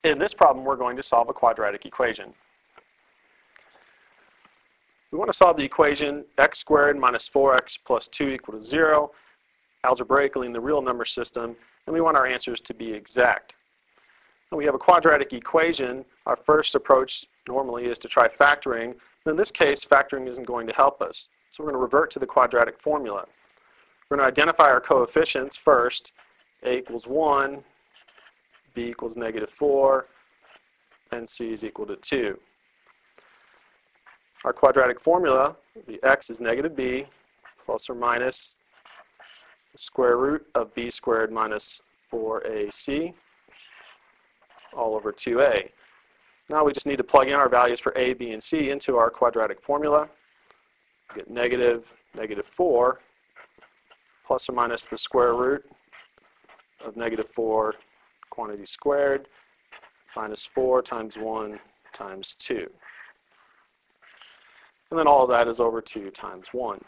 In this problem, we're going to solve a quadratic equation. We want to solve the equation x squared minus 4x plus 2 equal to 0, algebraically in the real number system, and we want our answers to be exact. When we have a quadratic equation, our first approach normally is to try factoring. In this case, factoring isn't going to help us. So we're going to revert to the quadratic formula. We're going to identify our coefficients first. A equals 1, b equals -4, and c is equal to 2. Our quadratic formula, the x is -b plus or minus the square root of b squared minus 4ac all over 2a. Now we just need to plug in our values for a, b, and c into our quadratic formula. We get -4 plus or minus the square root of -4 quantity squared minus 4 times 1 times 2. And then all of that is over 2 times 1.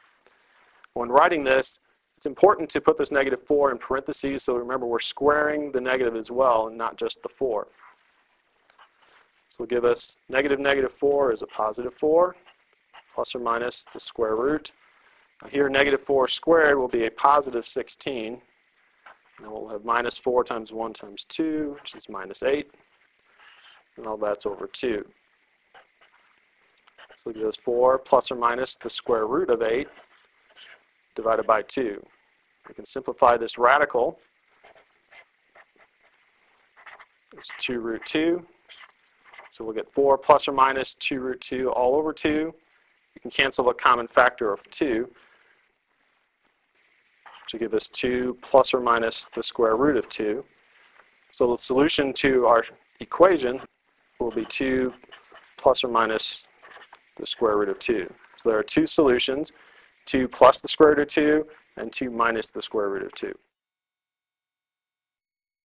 When writing this, it's important to put this -4 in parentheses, so remember we're squaring the negative as well and not just the 4. So it'll give us -4 is a +4 plus or minus the square root. Now here -4 squared will be a +16. And we'll have -4 times 1 times 2, which is -8. And all that's over 2. So it gives 4 plus or minus the square root of 8 divided by 2. We can simplify this radical. It's 2 root 2. So we'll get 4 plus or minus 2 root 2 all over 2. You can cancel a common factor of 2 to give us 2 plus or minus the square root of 2. So the solution to our equation will be 2 plus or minus the square root of 2. So there are two solutions, 2 plus the square root of 2 and 2 minus the square root of 2.